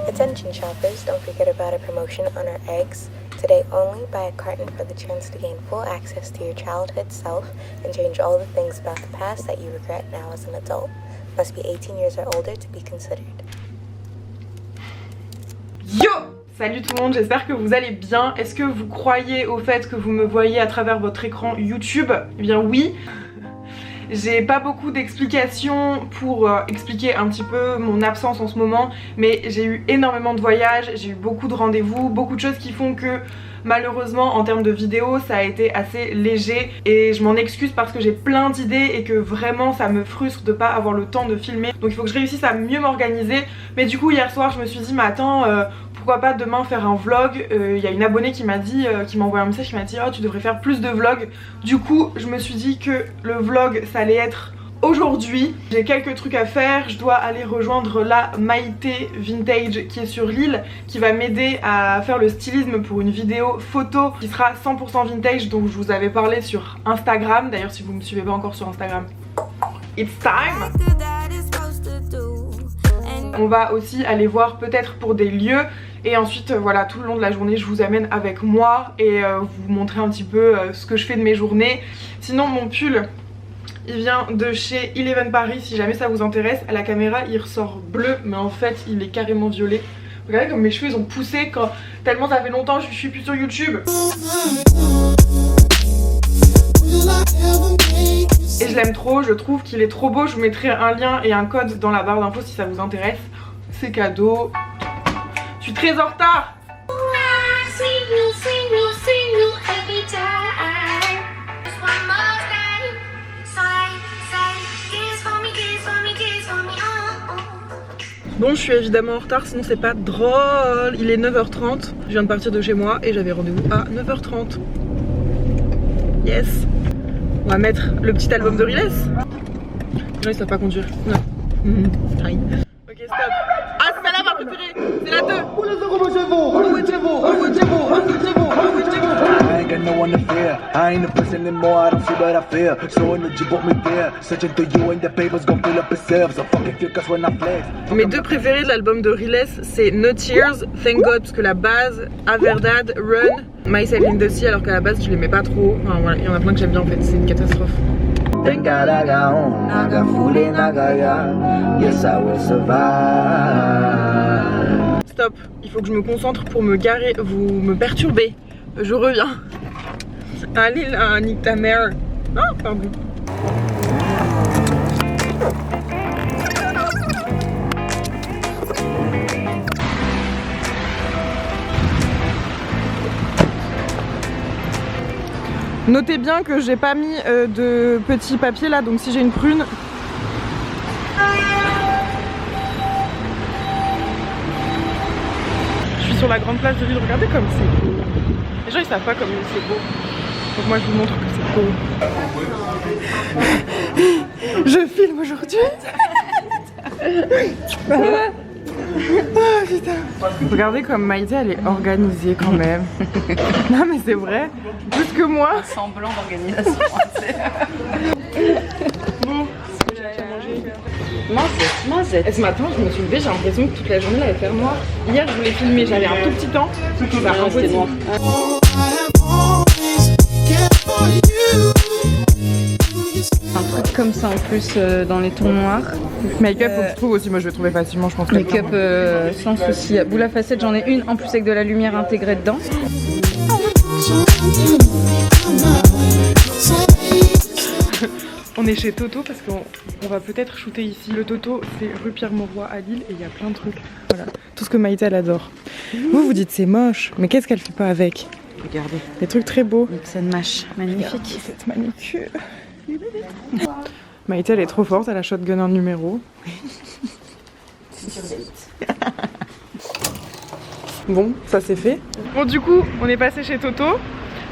Attention shoppers, don't forget about a promotion on our eggs. Today only, buy a carton for the chance to gain full access to your childhood self and change all the things about the past that you regret now as an adult. Must be 18 years or older to be considered. Yo! Salut tout le monde, j'espère que vous allez bien. Est-ce que vous croyez au fait que vous me voyez à travers votre écran YouTube? Eh bien oui. J'ai pas beaucoup d'explications pour expliquer un petit peu mon absence en ce moment, mais j'ai eu énormément de voyages, j'ai eu beaucoup de rendez-vous, beaucoup de choses qui font que malheureusement en termes de vidéos ça a été assez léger et je m'en excuse parce que j'ai plein d'idées et que vraiment ça me frustre de pas avoir le temps de filmer, donc il faut que je réussisse à mieux m'organiser. Mais du coup hier soir je me suis dit mais attends, pourquoi pas demain faire un vlog. Y a une abonnée qui m'a dit, qui m'a envoyé un message qui m'a dit oh tu devrais faire plus de vlogs. Du coup je me suis dit que le vlog ça allait être aujourd'hui. J'ai quelques trucs à faire, je dois aller rejoindre la Maïté Vintage qui est sur Lille, qui va m'aider à faire le stylisme pour une vidéo photo qui sera 100% vintage dont je vous avais parlé sur Instagram. D'ailleurs si vous me suivez pas encore sur Instagram, it's time. On va aussi aller voir peut-être pour des lieux et ensuite voilà, tout le long de la journée je vous amène avec moi et vous montrer un petit peu ce que je fais de mes journées. Sinon mon pull il vient de chez Eleven Paris, si jamais ça vous intéresse. À la caméra il ressort bleu mais en fait il est carrément violet. Regardez comme mes cheveux ils ont poussé quand... tellement ça fait longtemps que je suis plus sur YouTube. Et je l'aime trop, je trouve qu'il est trop beau. Je vous mettrai un lien et un code dans la barre d'infos si ça vous intéresse. C'est cadeau. Je suis très en retard. Bon, je suis évidemment en retard, sinon c'est pas drôle. Il est 9h30, je viens de partir de chez moi et j'avais rendez-vous à 9h30. Yes. On va mettre le petit album de Riles. Les gens ils savent pas conduire. Non. Ok, stop. Ah, c'est celle-là ma préférée. C'est la 2. Mes deux préférés de l'album de Riles, c'est No Tears, Thank God, parce que la base, Averdad, Run, Myself in the Sea, alors qu'à la base je l'aimais pas trop. Enfin voilà, il y en a plein que j'aime bien en fait, c'est une catastrophe. Stop, il faut que je me concentre pour me garer, vous me perturbez. Je reviens. Allez là, nique ta mère. Ah, pardon. Notez bien que j'ai pas mis de petits papiers là, donc si j'ai une prune. Je suis sur la grande place de Lille, regardez comme c'est beau. Les gens ils savent pas comme c'est beau. Donc moi je vous montre que c'est beau. Je filme aujourd'hui. Oh putain. Regardez comme Maïté elle est organisée quand même. Non mais c'est vrai, plus que moi. Un semblant d'organisation. Bon, j'ai à manger. Mazette. Et ce matin je me suis levée, j'ai l'impression que toute la journée elle allait faire noir. Hier je voulais filmer, j'avais un tout petit temps. Bah impossible. Un truc comme ça en plus dans les tons noirs. Make-up faut que je trouve aussi, moi je vais trouver facilement je pense. Make-up sans souci. Boule à facettes j'en ai une en plus avec de la lumière intégrée dedans. On est chez Toto parce qu'on va peut-être shooter ici. Le Toto c'est rue Pierre-Mauroy à Lille et il y a plein de trucs. Voilà, tout ce que Maïté elle adore. Vous vous dites c'est moche, mais qu'est-ce qu'elle fait pas avec? Regardez. Des trucs très beaux. Nixon Mash, magnifique. Regardez cette manicure. Maïté elle est trop forte, elle a shotgun un numéro. Bon, ça c'est fait. Bon du coup, on est passé chez Toto.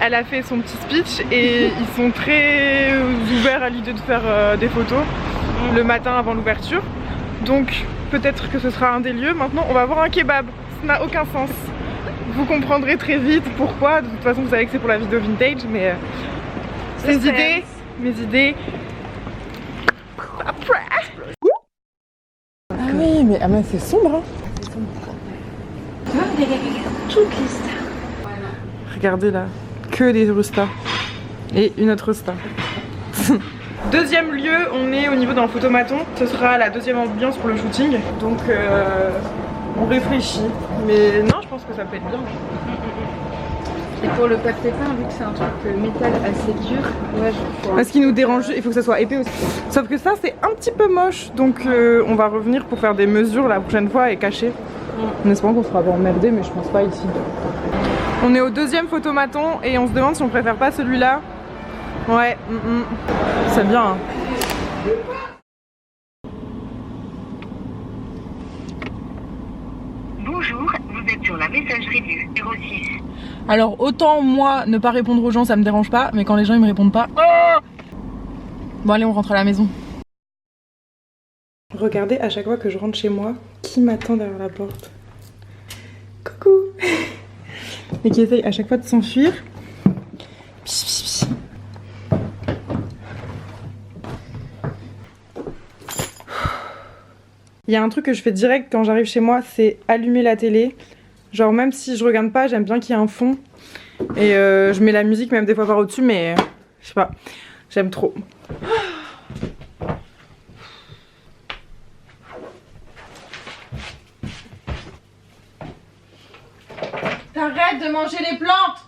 Elle a fait son petit speech et ils sont très ouverts à l'idée de faire des photos le matin avant l'ouverture. Donc peut-être que ce sera un des lieux. Maintenant on va voir un kebab. Ça n'a aucun sens. Vous comprendrez très vite pourquoi. De toute façon vous savez que c'est pour la vidéo vintage, mais mes idées après. Ah oui mais c'est sombre hein. Toutes les stars. Regardez là, que des restas. Et une autre star. Deuxième lieu, on est au niveau d'un photomaton. Ce sera la deuxième ambiance pour le shooting. Donc on réfléchit. Mais non, je pense que ça peut être bien. Et pour le papier peint, vu que c'est un truc métal assez dur, ouais, je crois. Ce qui nous dérange, il faut que ça soit épais aussi. Sauf que ça, c'est un petit peu moche. Donc on va revenir pour faire des mesures la prochaine fois et cacher. En espérant qu'on sera pas emmerdé, mais je pense pas ici. On est au deuxième photomaton et on se demande si on préfère pas celui-là. Ouais, c'est bien. Hein. Bonjour, vous êtes sur la messagerie du 06. Alors autant moi ne pas répondre aux gens ça me dérange pas, mais quand les gens ils me répondent pas. Bon allez, on rentre à la maison. Regardez à chaque fois que je rentre chez moi, qui m'attend derrière la porte. Coucou. Et qui essaye à chaque fois de s'enfuir. Il y a un truc que je fais direct quand j'arrive chez moi, c'est allumer la télé. Genre même si je regarde pas, j'aime bien qu'il y ait un fond. Et je mets la musique même des fois par au-dessus, mais je sais pas, j'aime trop. T'arrêtes de manger les plantes.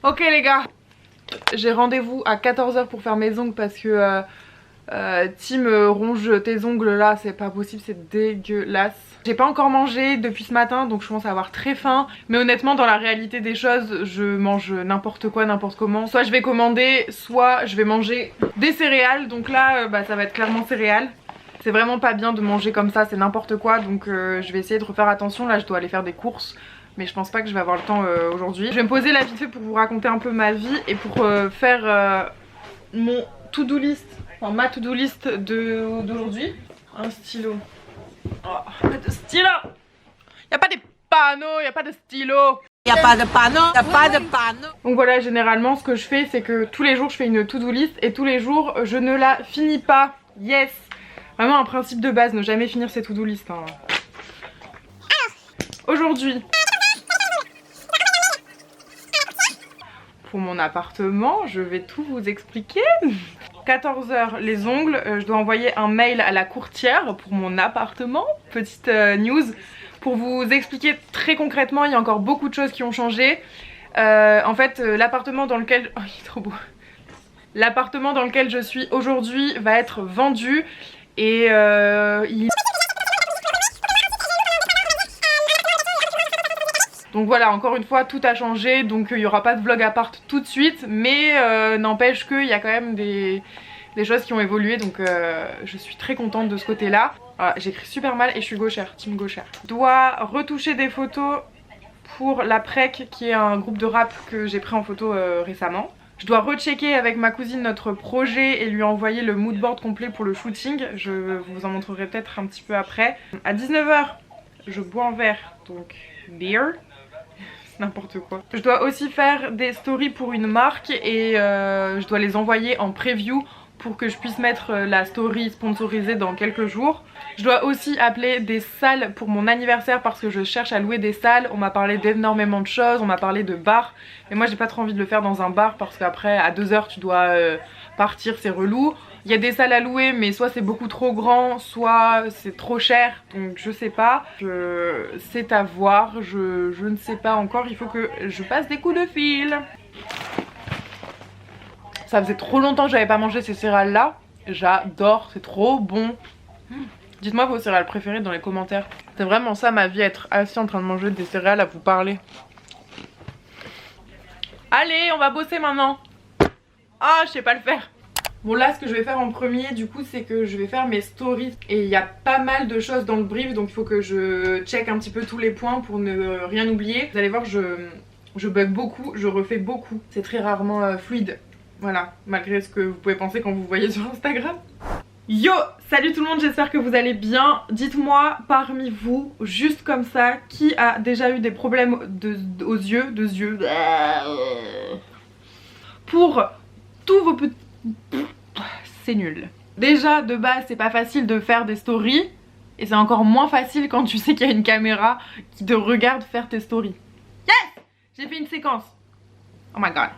Ok les gars, j'ai rendez-vous à 14h pour faire mes ongles parce que Tim ronge tes ongles là, c'est pas possible, c'est dégueulasse. J'ai pas encore mangé depuis ce matin donc je commence à avoir très faim. Mais honnêtement dans la réalité des choses je mange n'importe quoi, n'importe comment. Soit je vais commander, soit je vais manger des céréales. Donc là ça va être clairement céréales. C'est vraiment pas bien de manger comme ça, c'est n'importe quoi. Donc je vais essayer de refaire attention. Là je dois aller faire des courses. Mais je pense pas que je vais avoir le temps aujourd'hui. Je vais me poser là vite fait pour vous raconter un peu ma vie. Et pour faire mon to-do list. Enfin ma to-do list d'aujourd'hui. Un stylo. Oh, pas de stylo. Y'a pas des panneaux, y'a pas de stylo. Y'a pas de panneau, y'a pas de panneau. Donc voilà, généralement ce que je fais c'est que tous les jours je fais une to-do list. Et tous les jours je ne la finis pas. Yes. Vraiment un principe de base, ne jamais finir ses to-do list hein. Aujourd'hui, pour mon appartement, je vais tout vous expliquer. 14h les ongles, je dois envoyer un mail à la courtière pour mon appartement. Petite news pour vous expliquer très concrètement, il y a encore beaucoup de choses qui ont changé. En fait l'appartement dans lequel... Oh, il est trop beau. L'appartement dans lequel je suis aujourd'hui va être vendu et Donc voilà, encore une fois tout a changé, donc il n'y aura pas de vlog appart tout de suite, mais n'empêche qu'il y a quand même des choses qui ont évolué, donc je suis très contente de ce côté là. Voilà, j'écris super mal et je suis gauchère, team gauchère. Je dois retoucher des photos pour la PREC qui est un groupe de rap que j'ai pris en photo récemment. Je dois rechecker avec ma cousine notre projet et lui envoyer le moodboard complet pour le shooting. Je vous en montrerai peut-être un petit peu après. À 19h, je bois un verre, donc beer. C'est n'importe quoi. Je dois aussi faire des stories pour une marque et je dois les envoyer en preview pour que je puisse mettre la story sponsorisée dans quelques jours. Je dois aussi appeler des salles pour mon anniversaire parce que je cherche à louer des salles. On m'a parlé d'énormément de choses, on m'a parlé de bars. Mais moi j'ai pas trop envie de le faire dans un bar parce qu'après à 2h tu dois partir, c'est relou. Il y a des salles à louer mais soit c'est beaucoup trop grand, soit c'est trop cher. Donc je sais pas, c'est à voir, je ne sais pas encore. Il faut que je passe des coups de fil. Ça faisait trop longtemps que j'avais pas mangé ces céréales là. J'adore, c'est trop bon. Dites-moi vos céréales préférées dans les commentaires. C'est vraiment ça ma vie, être assis en train de manger des céréales à vous parler. Allez, on va bosser maintenant. Ah, je sais pas le faire. Bon là, ce que je vais faire en premier du coup, c'est que je vais faire mes stories. Et il y a pas mal de choses dans le brief, donc il faut que je check un petit peu tous les points pour ne rien oublier. Vous allez voir, je bug beaucoup, je refais beaucoup. C'est très rarement fluide. Voilà, malgré ce que vous pouvez penser quand vous voyez sur Instagram. Yo, salut tout le monde, j'espère que vous allez bien. Dites-moi parmi vous, juste comme ça, qui a déjà eu des problèmes aux yeux, pour tous vos petits... C'est nul. Déjà, de base, c'est pas facile de faire des stories. Et c'est encore moins facile quand tu sais qu'il y a une caméra qui te regarde faire tes stories. Yes! J'ai fait une séquence. Oh my god.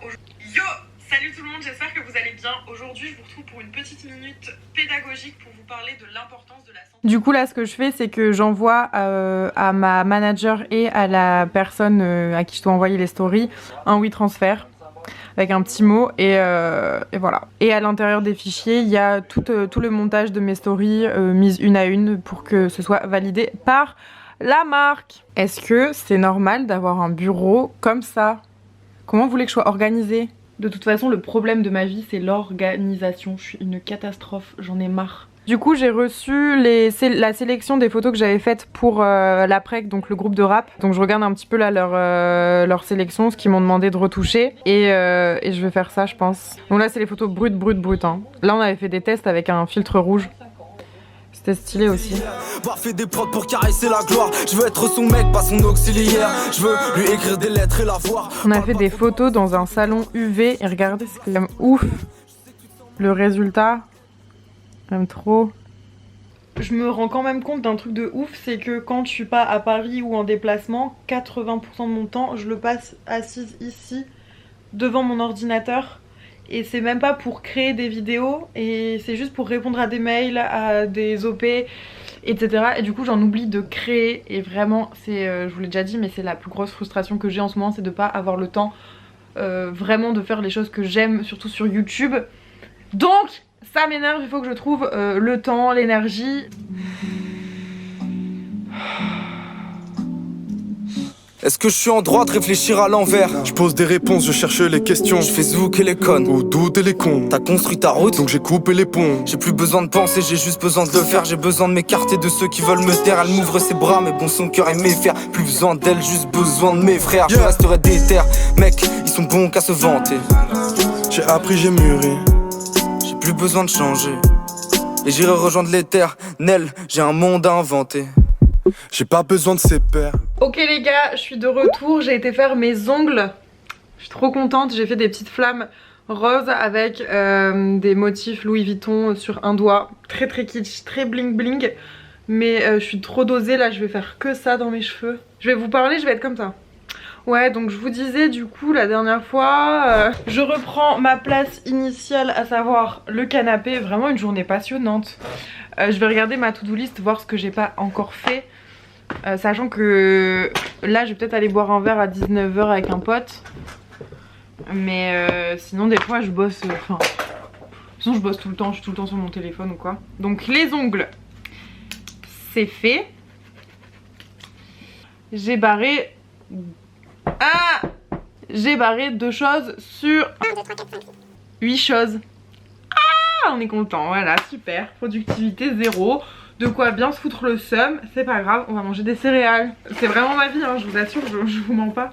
Yo! Salut tout le monde, j'espère que vous allez bien. Aujourd'hui, je vous retrouve pour une petite minute pédagogique pour vous parler de l'importance de la santé. Du coup, là, ce que je fais, c'est que j'envoie à ma manager et à la personne à qui je dois envoyer les stories un WeTransfer avec un petit mot et voilà. Et à l'intérieur des fichiers, il y a tout le montage de mes stories mises une à une pour que ce soit validé par la marque. Est-ce que c'est normal d'avoir un bureau comme ça? Comment vous voulez que je sois organisée? De toute façon, le problème de ma vie, c'est l'organisation. Je suis une catastrophe, j'en ai marre. Du coup, j'ai reçu la sélection des photos que j'avais faites pour l'APREC, donc le groupe de rap. Donc je regarde un petit peu là leur sélection, ce qu'ils m'ont demandé de retoucher. Et je vais faire ça, je pense. Donc là, c'est les photos brutes. Hein. Là, on avait fait des tests avec un filtre rouge. C'était stylé aussi. Fait des prods pour caresser la gloire. Je veux être son mec, pas son auxiliaire. Je veux lui écrire des lettres et la voir. On a fait des photos dans un salon UV et regardez, c'est quand même ouf. Le résultat, j'aime trop. Je me rends quand même compte d'un truc de ouf, c'est que quand je suis pas à Paris ou en déplacement, 80% de mon temps, je le passe assise ici, devant mon ordinateur. Et c'est même pas pour créer des vidéos, et c'est juste pour répondre à des mails, à des OP, etc. Et du coup j'en oublie de créer, et vraiment c'est, je vous l'ai déjà dit, mais c'est la plus grosse frustration que j'ai en ce moment, c'est de pas avoir le temps vraiment de faire les choses que j'aime, surtout sur YouTube. Donc ça m'énerve, il faut que je trouve le temps, l'énergie. Est-ce que je suis en droit de réfléchir à l'envers? Je pose des réponses, je cherche les questions. Je fais zouker les connes, ou douter les cons. T'as construit ta route, donc j'ai coupé les ponts. J'ai plus besoin de penser, j'ai juste besoin de le faire. J'ai besoin de m'écarter de ceux qui veulent me taire. Elle m'ouvre ses bras, mais bon, son cœur est méfaire. Plus besoin d'elle, juste besoin de mes frères. Je resterai déter, mec, ils sont bons qu'à se vanter. J'ai appris, j'ai mûri. J'ai plus besoin de changer. Et j'irai rejoindre l'éternel, j'ai un monde à inventer. J'ai pas besoin de ses pères. Ok les gars, je suis de retour, j'ai été faire mes ongles. Je suis trop contente, j'ai fait des petites flammes roses avec des motifs Louis Vuitton sur un doigt. Très kitsch, très bling bling. Mais je suis trop dosée là, je vais faire que ça dans mes cheveux. Je vais vous parler, je vais être comme ça. Ouais, donc je vous disais du coup la dernière fois, je reprends ma place initiale, à savoir le canapé. Vraiment une journée passionnante. Je vais regarder ma to-do list, voir ce que j'ai pas encore fait. Sachant que là je vais peut-être aller boire un verre à 19 h avec un pote. Mais sinon des fois je bosse, sinon je bosse tout le temps, je suis tout le temps sur mon téléphone ou quoi. Donc les ongles, c'est fait. J'ai barré... J'ai barré 2 choses sur 8 choses. On est content, voilà, super. Productivité 0. De quoi bien se foutre le seum. C'est pas grave, on va manger des céréales. C'est vraiment ma vie, hein, je vous assure, je vous mens pas.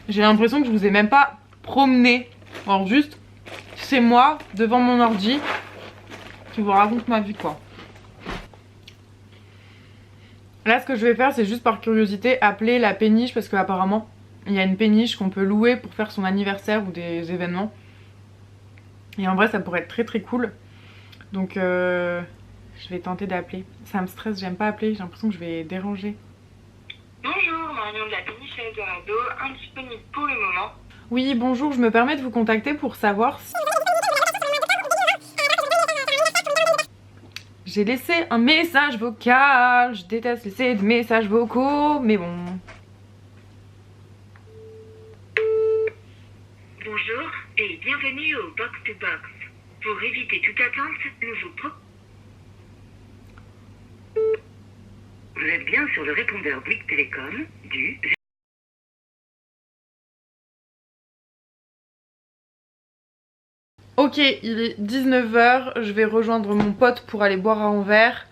J'ai l'impression que je vous ai même pas promené. Alors juste, c'est moi, devant mon ordi, qui vous raconte ma vie, quoi. Là, ce que je vais faire, c'est juste par curiosité appeler la péniche, parce qu'apparemment, il y a une péniche qu'on peut louer pour faire son anniversaire ou des événements. Et en vrai ça pourrait être très cool. Donc je vais tenter d'appeler. Ça me stresse, j'aime pas appeler, j'ai l'impression que je vais déranger. Bonjour, Marion de la péniche Eldorado, indisponible pour le moment. Oui bonjour, je me permets de vous contacter pour savoir si... J'ai laissé un message vocal. Je déteste laisser des messages vocaux, mais bon... Bonjour et bienvenue au Box to Box. Pour éviter toute attente, nous vous proposons... Vous êtes bien sur le répondeur Bouygues Télécom du... Ok, il est 19 h, je vais rejoindre mon pote pour aller boire un verre.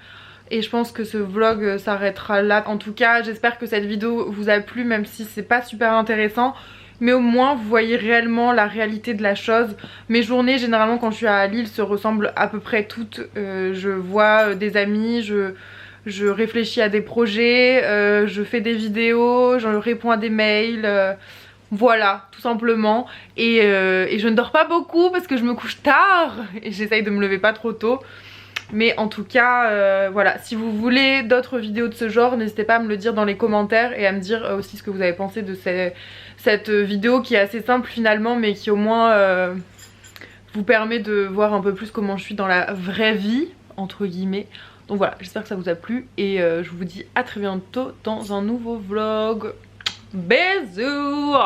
Et je pense que ce vlog s'arrêtera là. En tout cas, j'espère que cette vidéo vous a plu, même si c'est pas super intéressant. Mais au moins vous voyez réellement la réalité de la chose. Mes journées généralement quand je suis à Lille se ressemblent à peu près toutes. Je vois des amis, je réfléchis à des projets, je fais des vidéos, je réponds à des mails, voilà tout simplement. Et je ne dors pas beaucoup parce que je me couche tard et j'essaye de me lever pas trop tôt. Mais en tout cas voilà, si vous voulez d'autres vidéos de ce genre, n'hésitez pas à me le dire dans les commentaires et à me dire aussi ce que vous avez pensé de cette vidéo qui est assez simple finalement, mais qui au moins vous permet de voir un peu plus comment je suis dans la vraie vie entre guillemets. Donc voilà, j'espère que ça vous a plu et je vous dis à très bientôt dans un nouveau vlog. Bisous.